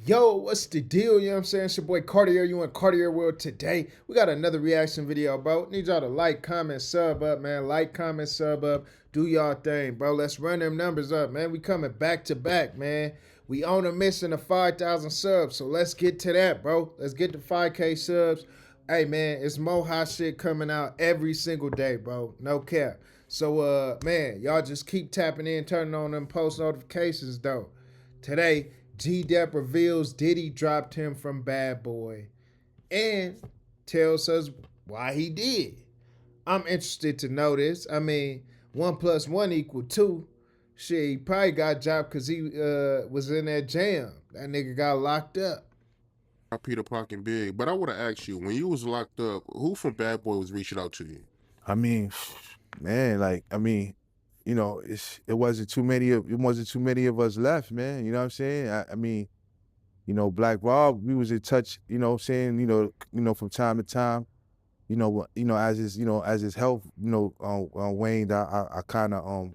Yo, what's the deal? You know what I'm saying? It's your boy Cartier. You in Cartier World today. We got another reaction video, bro. Need y'all to like, comment, sub up, man. Like, comment, sub up. Do y'all thing, bro. Let's run them numbers up, man. We coming back to back, man. We on a mission of 5,000 subs. So let's get to that, bro. Let's get to 5K subs. Hey, man, it's more hot shit coming out every single day, bro. No cap. So, man, y'all just keep tapping in, turning on them post notifications, though. Today, G-Dep reveals Diddy dropped him from Bad Boy and tells us why he did. I'm interested to know this. I mean, 1+1 = 2. Shit, he probably got dropped because he was in that jam. That nigga got locked up. Peter Parkin Big, but I want to ask you, when you was locked up, who from Bad Boy was reaching out to you? I mean, man, it wasn't too many of us left, man. You know what I'm saying? I mean, Black Rob, we was in touch, from time to time. As his health, waned, I kind of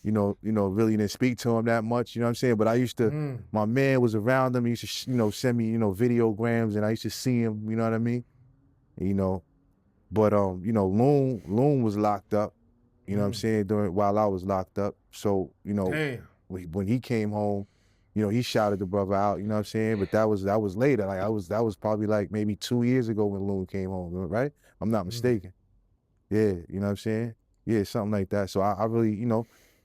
really didn't speak to him that much, you know what I'm saying? But I used to, my man was around him, he used to, send me, videograms, and I used to see him, you know what I mean? You know, but Loon was locked up, you know what I'm saying, while I was locked up. So, Damn. when he came home, he shouted the brother out, you know what I'm saying? But that was later. Like that was probably like maybe 2 years ago when Loon came home, right? I'm not mistaken. Yeah, you know what I'm saying? Yeah, something like that. So I really,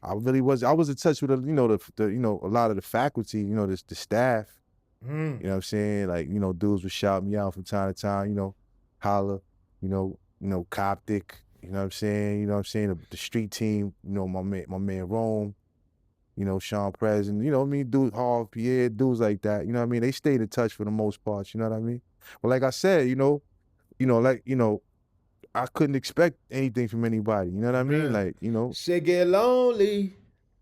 I was in touch with a lot of the faculty, the staff, you know what I'm saying? Like, dudes would shout me out from time to time, holla, Coptic, you know what I'm saying? You know what I'm saying? The street team, my man Rome, Sean President, you know what I mean? Dudes, Harv, Pierre, dudes like that, you know what I mean? They stayed in touch for the most part, you know what I mean? But like I said, I couldn't expect anything from anybody, you know what I mean? Man. Like, Shit get lonely.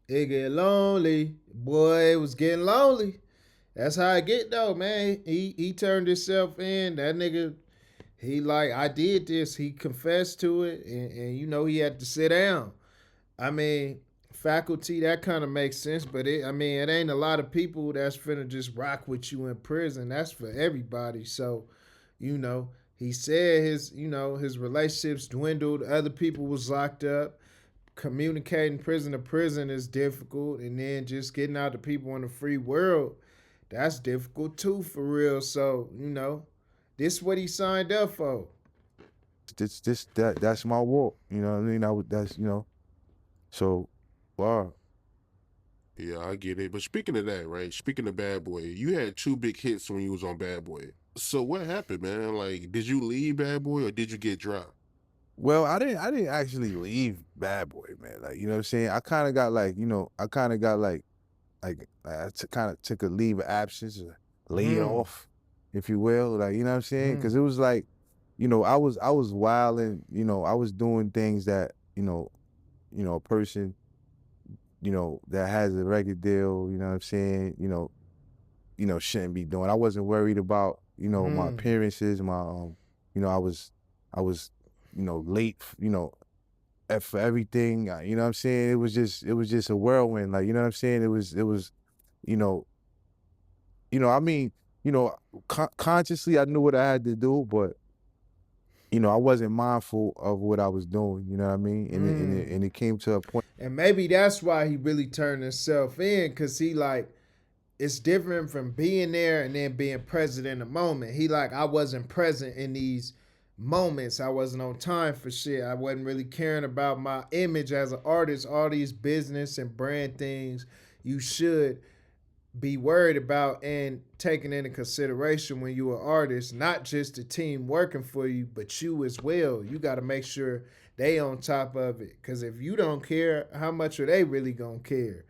It get lonely. Boy, it was getting lonely. That's how I get though, man. He turned himself in. That nigga, he like, I did this. He confessed to it, and he had to sit down. I mean, faculty, that kind of makes sense, but it ain't a lot of people that's finna just rock with you in prison. That's for everybody. So, you know, he said his relationships dwindled. Other people was locked up. Communicating prison to prison is difficult, and then just getting out to people in the free world, that's difficult too, for real. So, this is what he signed up for. That's my walk, you know what I mean? So, wow. Yeah, I get it. But speaking of that, right? Speaking of Bad Boy, you had 2 big hits when you was on Bad Boy. So what happened, man? Like, did you leave Bad Boy or did you get dropped? Well, I didn't actually leave Bad Boy, man. Like, you know what I'm saying? I kind of got like, I kind of took a leave of absence, or laid Mm, off, if you will. Like, you know what I'm saying? mm, Because it was like, I was wilding, I was doing things that, a person, that has a record deal, you know what I'm saying, shouldn't be doing. I wasn't worried about, my mm. appearances, I was, late, for everything. You know what I'm saying? It was just a whirlwind. Like, you know what I'm saying? It was, you know, I mean, consciously I knew what I had to do, but I wasn't mindful of what I was doing. You know what I mean? And it came to a point. And maybe that's why he really turned himself in, because he like, it's different from being there and then being present in the moment. He like, I wasn't present in these moments. I wasn't on time for shit. I wasn't really caring about my image as an artist. All these business and brand things you should be worried about and taking into consideration when you're an artist, not just the team working for you, but you as well. You got to make sure they on top of it, because if you don't care, how much are they really gonna care?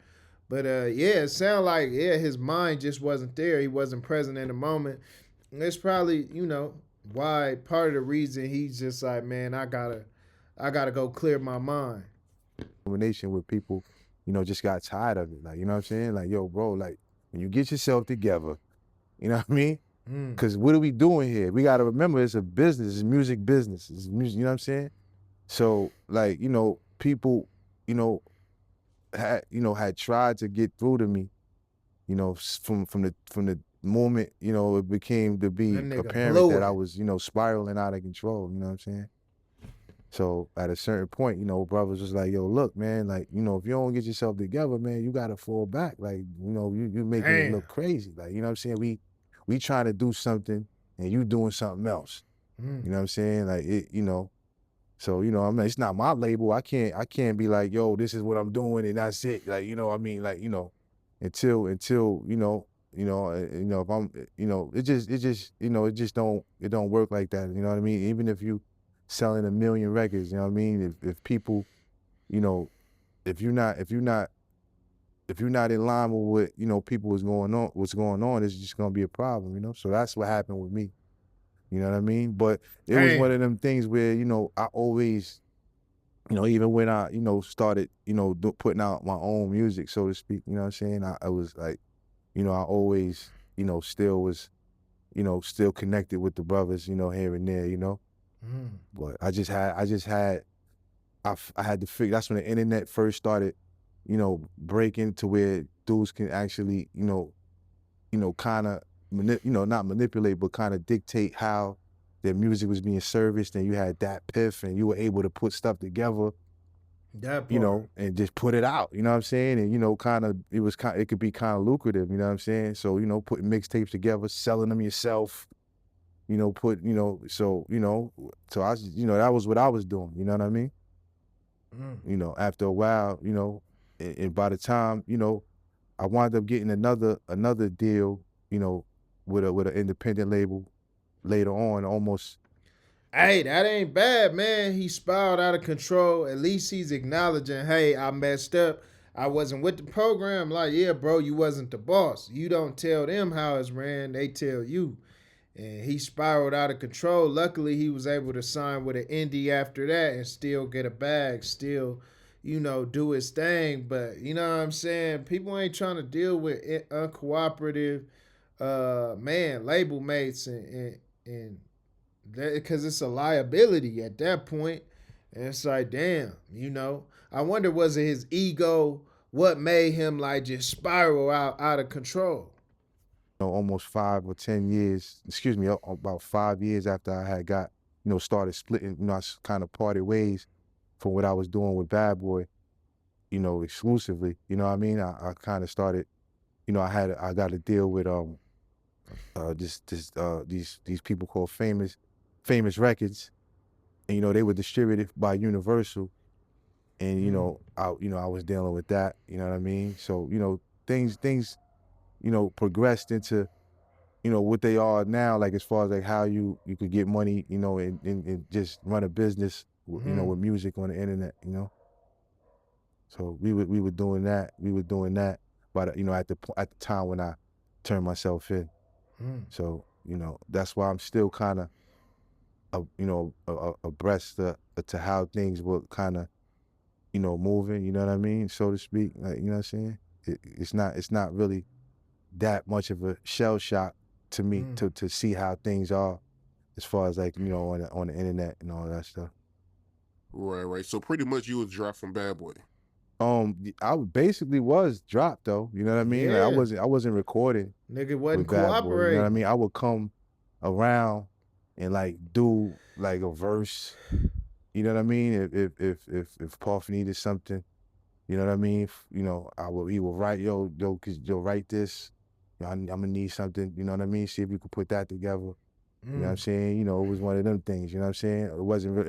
But yeah, it sounded like, yeah, his mind just wasn't there. He wasn't present in the moment. And it's probably, why, part of the reason he's just like, man, I gotta go clear my mind. Combination with people, just got tired of it. Like, you know what I'm saying? Like, yo, bro, like, when you get yourself together, you know what I mean? Mm. Because what are we doing here? We got to remember it's a business, it's music business, it's music, you know what I'm saying? So, like, people, had tried to get through to me, you know, from the moment, you know, it became to That be nigga apparent blew that I it. was, you know, spiraling out of control. You know what I'm saying? So at a certain point, you know, brothers was like, "Yo, look, man, like, you know, if you don't get yourself together, man, you gotta fall back. Like, you know, you making it Damn. look crazy. Like, you know what I'm saying? We trying to do something and you doing something else. Mm. You know what I'm saying? Like it, you know. So, you know, I mean, it's not my label. I can't be like, yo, this is what I'm doing and that's it. Like, you know, I mean, like, you know, until, you know, if I'm, you know, it just, you know, it don't work like that. You know what I mean? Even if you selling 1 million records, you know what I mean? If people, you know, if you're not in line with what, you know, people what's going on, it's just gonna be a problem, you know? So that's what happened with me. You know what I mean? But it was one Damn. of them things where, you know, I always, you know, even when I, you know, started, you know, putting out my own music, so to speak, you know what I'm saying? I was like, you know, I always, you know, still was, you know, still connected with the brothers, you know, here and there, you know. Mm. But I had to figure. That's when the internet first started, you know, breaking to where dudes can actually, kind of, not manipulate, but kind of dictate how their music was being serviced. And you had that piff, and you were able to put stuff together, That you part. know, and just put it out. You know what I'm saying? And you know, it could be kind of lucrative. You know what I'm saying? So you know, putting mixtapes together, selling them yourself. You know, so that was what I was doing. You know what I mean? Mm. You know, after a while, you know, and by the time, you know, I wound up getting another deal, you know, with an independent label later on, almost. Hey, that ain't bad, man. He spiraled out of control. At least he's acknowledging, hey, I messed up. I wasn't with the program. Like, yeah, bro, you wasn't the boss. You don't tell them how it's ran, they tell you. And he spiraled out of control. Luckily, he was able to sign with an indie after that and still get a bag, still, do his thing. But you know what I'm saying? People ain't trying to deal with uncooperative label mates and because it's a liability at that point. And it's like, damn, I wonder, was it his ego? What made him like just spiral out of control? You know, almost 5 or 10 years, excuse me, about 5 years after I had started splitting, I kind of parted ways from what I was doing with Bad Boy, you know, exclusively. You know what I mean? I kind of started, I got to deal with these people called Famous Records, and you know they were distributed by Universal, and Mm, I was dealing with that. You know what I mean? So you know things progressed into what they are now, like as far as like how you could get money, and just run a business, mm, with music on the internet. So we were doing that. We were doing that, but at the time when I turned myself in. mm, So that's why I'm still kind of abreast to how things were kind of moving. You know what I mean, so to speak. Like you know what I'm saying. It's not really that much of a shell shock to me mm. to see how things are as far as like on the internet and all that stuff. Right, right. So pretty much you was dropped from Bad Boy. I basically was dropped though. You know what I mean? Like Yeah, I wasn't recording nigga wasn't with Bad Boy. You know what I cooperating. mean? I would come around and like do like a verse. You know what I mean? If Puff needed something, you know what I mean? He would write, yo, write this. I'm gonna need something. You know what I mean? See if you could put that together. You know what I'm Mm, saying? It was one of them things. You know what I'm saying? It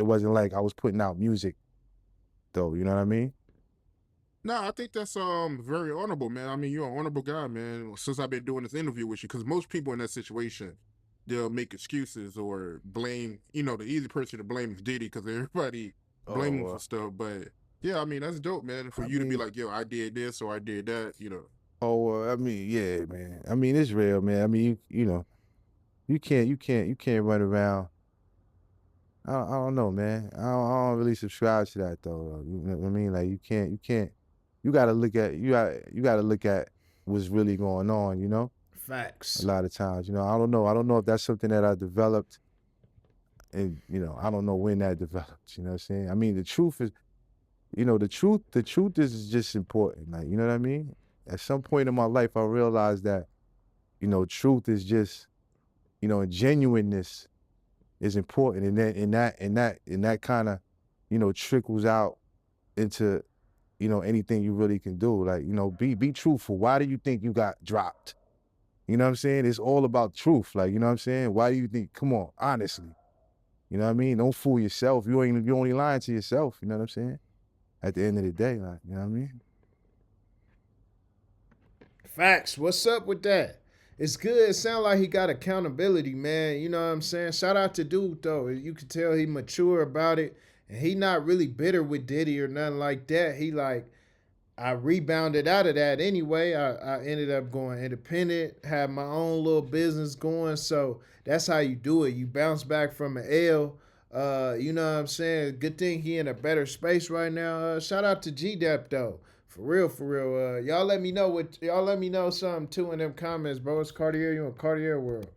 wasn't like I was putting out music though. You know what I mean? No, I think that's very honorable, man. I mean, you're an honorable guy, man. Since I've been doing this interview with you, because most people in that situation, they'll make excuses or blame. You know, the easy person to blame is Diddy because everybody blame him Oh, for stuff. But yeah, I mean, that's dope, man. For I you to be mean, like, yo, I did this or I did that. You know. I mean, yeah, man. I mean, it's real, man. I mean, you can't run around. I don't know, man. I don't really subscribe to that though. You know what I mean? Like you can't. You gotta look at what's really going on. A facts. lot of times, I don't know. I don't know if that's something that I developed, and I don't know when that developed. You know what I'm saying? I mean, the truth is, the truth is just important. Like, you know what I mean? at some point in my life, I realized that, you know, truth is just, you know, and genuineness is important, and that kind of, you know, trickles out into, you know, anything you really can do. Like, you know, be truthful. Why do you think you got dropped? You know what I'm saying? It's all about truth. Like, you know what I'm saying? Why do you think? Come on, honestly. You know what I mean? Don't fool yourself. You only lying to yourself. You know what I'm saying? At the end of the day, like, you know what I mean? Facts. What's up with that? It's good. It sounds like he got accountability, man. You know what I'm saying? Shout out to dude though. You can tell he mature about it, and he not really bitter with Diddy or nothing like that. He like, I rebounded out of that anyway. I ended up going independent, had my own little business going. So that's how you do it. You bounce back from an L. You know what I'm saying? Good thing he in a better space right now. Shout out to G Dep though. For real, for real. Y'all let me know something too in them comments, bro. It's Cartier, you in Cartier world.